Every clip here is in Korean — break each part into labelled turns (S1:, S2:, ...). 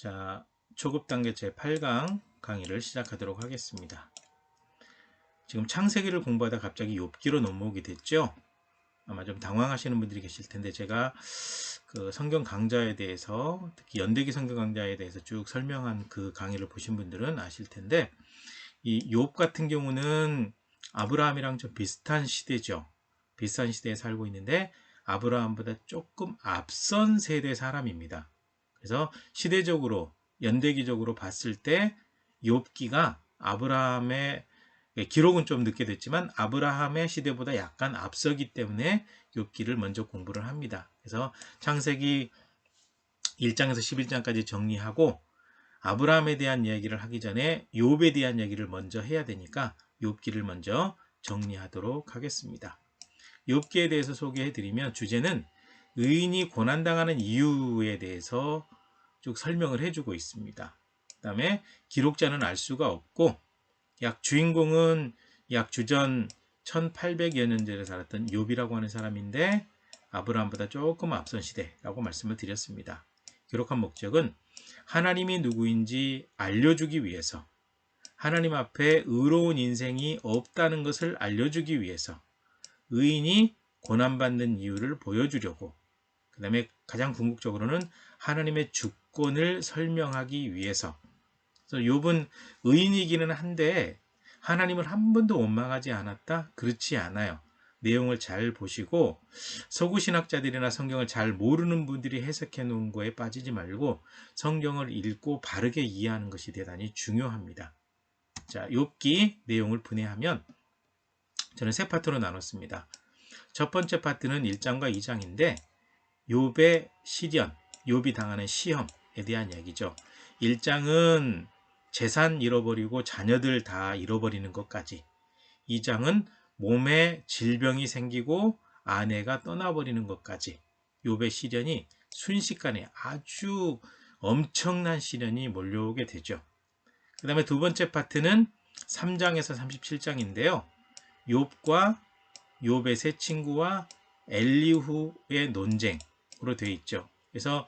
S1: 자, 초급 단계 제8강 강의를 시작하도록 하겠습니다. 지금 창세기를 공부하다 갑자기 욥기로 넘어오게 됐죠. 아마 좀 당황하시는 분들이 계실 텐데, 제가 그 성경 강좌에 대해서, 특히 연대기 성경 강좌에 대해서 쭉 설명한 그 강의를 보신 분들은 아실 텐데, 이 욥 같은 경우는 아브라함이랑 좀 비슷한 시대죠. 비슷한 시대에 살고 있는데 아브라함보다 조금 앞선 세대 사람입니다. 그래서 시대적으로 연대기적으로 봤을 때 욥기가 아브라함의, 기록은 좀 늦게 됐지만 아브라함의 시대보다 약간 앞서기 때문에 욥기를 먼저 공부를 합니다. 그래서 창세기 1장에서 11장까지 정리하고 아브라함에 대한 이야기를 하기 전에 욥에 대한 이야기를 먼저 해야 되니까 욥기를 먼저 정리하도록 하겠습니다. 욥기에 대해서 소개해 드리면, 주제는 의인이 고난당하는 이유에 대해서 쭉 설명을 해주고 있습니다. 그 다음에 기록자는 알 수가 없고, 주인공은 약 주전 1800여 년 전에 살았던 욥이라고 하는 사람인데 아브라함보다 조금 앞선 시대라고 말씀을 드렸습니다. 기록한 목적은 하나님이 누구인지 알려주기 위해서, 하나님 앞에 의로운 인생이 없다는 것을 알려주기 위해서, 의인이 고난받는 이유를 보여주려고, 그 다음에 가장 궁극적으로는 하나님의 주권을 설명하기 위해서. 그래서 욥은 의인이기는 한데 하나님을 한 번도 원망하지 않았다? 그렇지 않아요. 내용을 잘 보시고, 서구신학자들이나 성경을 잘 모르는 분들이 해석해 놓은 거에 빠지지 말고 성경을 읽고 바르게 이해하는 것이 대단히 중요합니다. 자, 욥기 내용을 분해하면 저는 세 파트로 나눴습니다. 첫 번째 파트는 1장과 2장인데 욥의 시련, 욥이 당하는 시험에 대한 이야기죠. 1장은 재산 잃어버리고 자녀들 다 잃어버리는 것까지, 2장은 몸에 질병이 생기고 아내가 떠나버리는 것까지, 욥의 시련이 순식간에 아주 엄청난 시련이 몰려오게 되죠. 그 다음에 두 번째 파트는 3장에서 37장인데요. 욥과 욥의 세 친구와 엘리후의 논쟁으로 되어 있죠. 그래서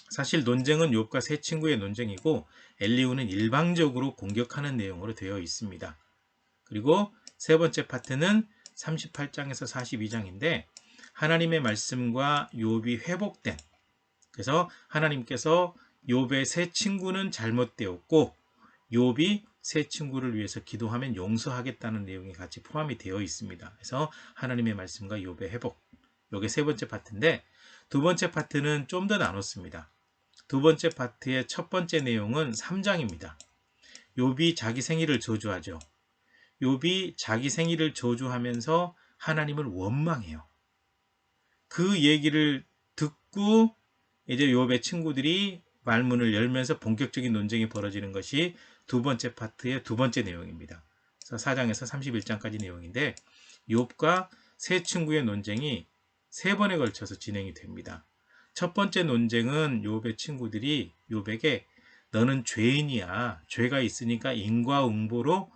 S1: 사실 논쟁은 욥과 세 친구의 논쟁이고 엘리후는 일방적으로 공격하는 내용으로 되어 있습니다. 그리고 세 번째 파트는 38장에서 42장인데 하나님의 말씀과 욥이 회복된, 그래서 하나님께서 욥의 세 친구는 잘못되었고 욥이 세 친구를 위해서 기도하면 용서하겠다는 내용이 같이 포함이 되어 있습니다. 그래서 하나님의 말씀과 욥의 회복, 이게 세 번째 파트인데, 두 번째 파트는 좀 더 나눴습니다. 두 번째 파트의 첫 번째 내용은 3장입니다. 욥이 자기 생일을 저주하죠. 욥이 자기 생일을 저주하면서 하나님을 원망해요. 그 얘기를 듣고 이제 욥의 친구들이 말문을 열면서 본격적인 논쟁이 벌어지는 것이 두 번째 파트의 두 번째 내용입니다. 그래서 4장에서 31장까지 내용인데 욥과 세 친구의 논쟁이 세 번에 걸쳐서 진행이 됩니다. 첫 번째 논쟁은 욥의 친구들이 욥에게 너는 죄인이야, 죄가 있으니까 인과응보로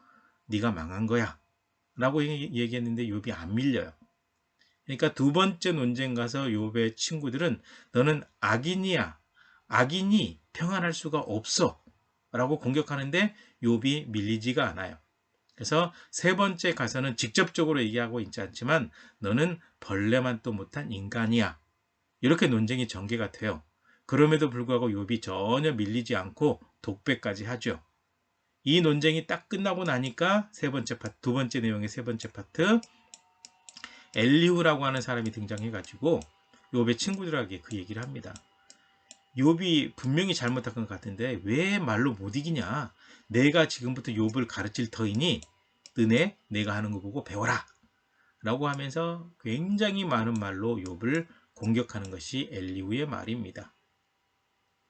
S1: 네가 망한 거야 라고 얘기했는데 욥이 안 밀려요. 그러니까 두 번째 논쟁 가서 욥의 친구들은 너는 악인이야, 악인이 평안할 수가 없어 라고 공격하는데 욥이 밀리지가 않아요. 그래서 세 번째 가서는 직접적으로 얘기하고 있지 않지만 너는 벌레만 또 못한 인간이야, 이렇게 논쟁이 전개가 돼요. 그럼에도 불구하고 욥이 전혀 밀리지 않고 독백까지 하죠. 이 논쟁이 딱 끝나고 나니까 세 번째 파트, 두 번째 내용의 세 번째 파트, 엘리후라고 하는 사람이 등장해가지고 욥의 친구들에게 그 얘기를 합니다. 욥이 분명히 잘못한 것 같은데 왜 말로 못 이기냐? 내가 지금부터 욥을 가르칠 터이니 너네 내가 하는 거 보고 배워라 라고 하면서 굉장히 많은 말로 욥을 공격하는 것이 엘리후의 말입니다.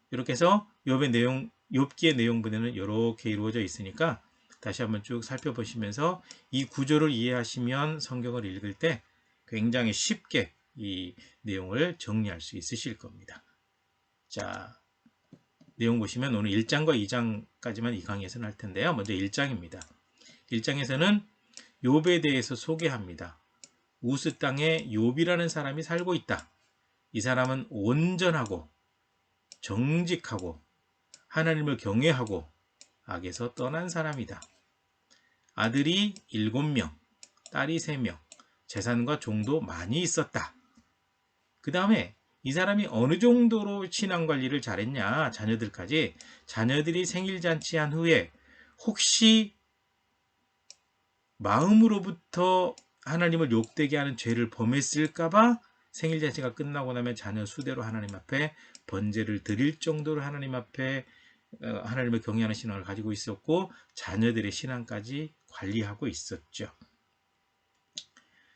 S1: 이렇게 해서 욥기의 내용 분해는 이렇게 이루어져 있으니까 다시 한번 쭉 살펴보시면서 이 구조를 이해하시면 성경을 읽을 때 굉장히 쉽게 이 내용을 정리할 수 있으실 겁니다. 자, 내용 보시면 오늘 1장과 2장까지만 이 강의에서는 할 텐데요. 먼저 1장입니다. 1장에서는 욥에 대해서 소개합니다. 우스 땅에 욥이라는 사람이 살고 있다. 이 사람은 온전하고 정직하고 하나님을 경외하고 악에서 떠난 사람이다. 아들이 7명, 딸이 3명, 재산과 종도 많이 있었다. 그 다음에 이 사람이 어느 정도로 신앙관리를 잘했냐, 자녀들까지. 자녀들이 생일잔치한 후에 혹시 마음으로부터 하나님을 욕되게 하는 죄를 범했을까봐 생일잔치가 끝나고 나면 자녀 수대로 하나님 앞에 번제를 드릴 정도로 하나님 앞에 하나님을 경외하는 신앙을 가지고 있었고, 자녀들의 신앙까지 관리하고 있었죠.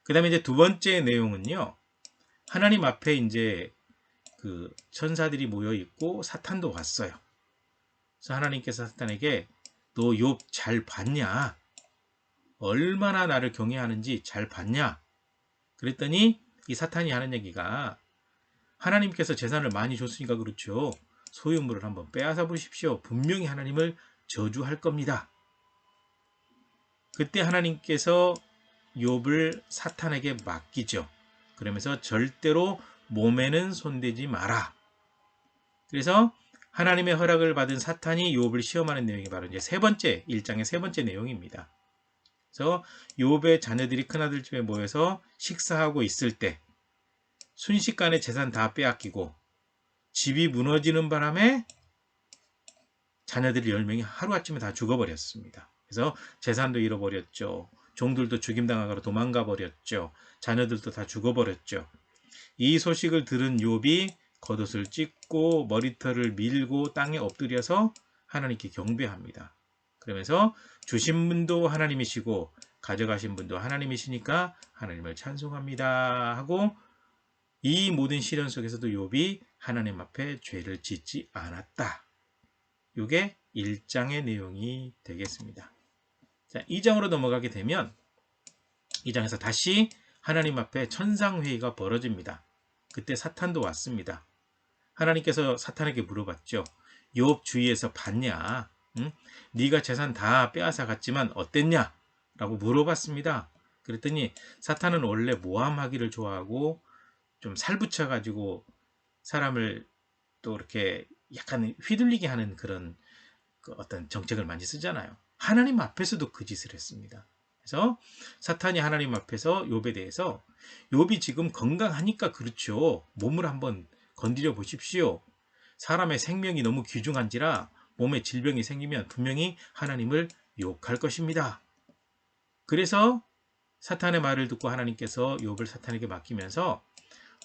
S1: 그 다음에 이제 두 번째 내용은요, 하나님 앞에 이제 그 천사들이 모여 있고 사탄도 왔어요. 그래서 하나님께서 사탄에게 너 욥 잘 봤냐? 얼마나 나를 경외하는지 잘 봤냐? 그랬더니 이 사탄이 하는 얘기가, 하나님께서 재산을 많이 줬으니까 그렇죠. 소유물을 한번 빼앗아 보십시오. 분명히 하나님을 저주할 겁니다. 그때 하나님께서 욥을 사탄에게 맡기죠. 그러면서 절대로 몸에는 손대지 마라. 그래서 하나님의 허락을 받은 사탄이 욥을 시험하는 내용이 바로 이제 1장의 세 번째 내용입니다. 그래서 욥의 자녀들이 큰아들 집에 모여서 식사하고 있을 때 순식간에 재산 다 빼앗기고 집이 무너지는 바람에 자녀들이 10명이 하루아침에 다 죽어버렸습니다. 그래서 재산도 잃어버렸죠. 종들도 죽임당하고 도망가 버렸죠. 자녀들도 다 죽어버렸죠. 이 소식을 들은 욥이 겉옷을 찢고 머리털을 밀고 땅에 엎드려서 하나님께 경배합니다. 그러면서 주신 분도 하나님이시고 가져가신 분도 하나님이시니까 하나님을 찬송합니다 하고, 이 모든 시련 속에서도 욥이 하나님 앞에 죄를 짓지 않았다. 이게 1장의 내용이 되겠습니다. 자, 2장으로 넘어가게 되면 2장에서 다시 하나님 앞에 천상회의가 벌어집니다. 그때 사탄도 왔습니다. 하나님께서 사탄에게 물어봤죠. 욥 주위에서 봤냐? 응? 네가 재산 다 빼앗아 갔지만 어땠냐? 라고 물어봤습니다. 그랬더니 사탄은 원래 모함하기를 좋아하고 좀 살붙여 가지고 사람을 또 이렇게 약간 휘둘리게 하는 그런 어떤 정책을 많이 쓰잖아요. 하나님 앞에서도 그 짓을 했습니다. 그래서 사탄이 하나님 앞에서 욥에 대해서, 욥이 지금 건강하니까 그렇죠. 몸을 한번 건드려 보십시오. 사람의 생명이 너무 귀중한지라 몸에 질병이 생기면 분명히 하나님을 욕할 것입니다. 그래서 사탄의 말을 듣고 하나님께서 욥을 사탄에게 맡기면서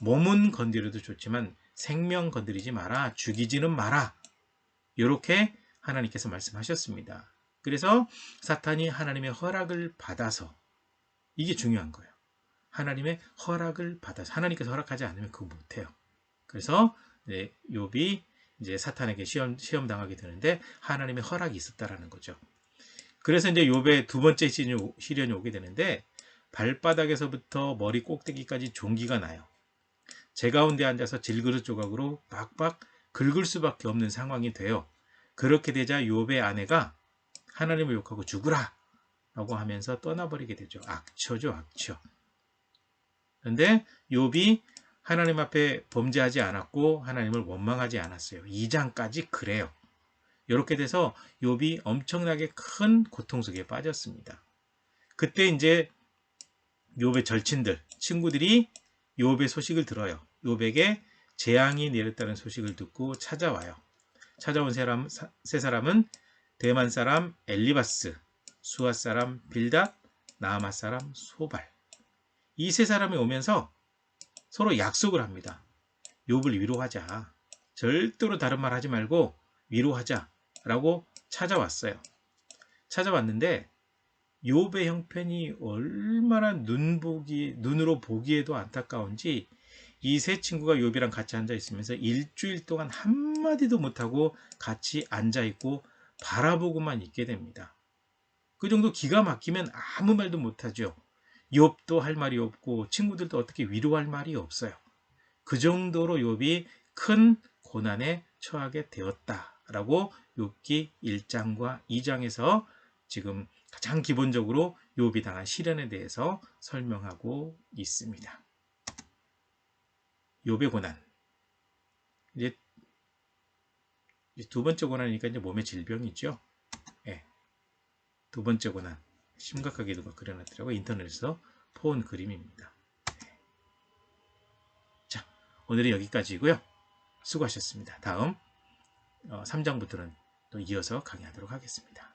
S1: 몸은 건드려도 좋지만 생명 건드리지 마라, 죽이지는 마라, 이렇게 하나님께서 말씀하셨습니다. 그래서 사탄이 하나님의 허락을 받아서, 이게 중요한 거예요. 하나님의 허락을 받아서, 하나님께서 허락하지 않으면 그거 못해요. 그래서 욥이 이제 사탄에게 시험 당하게 되는데 하나님의 허락이 있었다라는 거죠. 그래서 이제 욥의 두 번째 시련이 오게 되는데, 발바닥에서부터 머리 꼭대기까지 종기가 나요. 제 가운데 앉아서 질그릇 조각으로 박박 긁을 수밖에 없는 상황이 돼요. 그렇게 되자 욥의 아내가 하나님을 욕하고 죽으라 라고 하면서 떠나버리게 되죠. 악처죠, 악처. 그런데 욥이 하나님 앞에 범죄하지 않았고 하나님을 원망하지 않았어요. 2장까지 그래요. 이렇게 돼서 욥이 엄청나게 큰 고통 속에 빠졌습니다. 그때 이제 욥의 절친들, 친구들이 욥의 소식을 들어요. 욥에게 재앙이 내렸다는 소식을 듣고 찾아와요. 찾아온 세 사람은 대만 사람 엘리바스, 수아 사람 빌닷, 나아마 사람 소발. 이 세 사람이 오면서 서로 약속을 합니다. 욥을 위로하자. 절대로 다른 말 하지 말고 위로하자 라고 찾아왔어요. 찾아왔는데 욥의 형편이 얼마나 눈으로 보기에도 안타까운지 이 세 친구가 욥이랑 같이 앉아 있으면서 일주일 동안 한마디도 못하고 같이 앉아 있고 바라보고만 있게 됩니다. 그 정도 기가 막히면 아무 말도 못하죠. 욥도 할 말이 없고 친구들도 어떻게 위로할 말이 없어요. 그 정도로 욥이 큰 고난에 처하게 되었다라고 욥기 1장과 2장에서 지금 가장 기본적으로 욥이 당한 시련에 대해서 설명하고 있습니다. 욥의 고난. 이제 두 번째 고난이니까 이제 몸의 질병이죠. 예. 두 번째 고난. 심각하게 누가 그려놨더라고. 인터넷에서 폰 그림입니다. 자, 오늘은 여기까지고요. 수고하셨습니다. 다음 3장부터는 또 이어서 강의하도록 하겠습니다.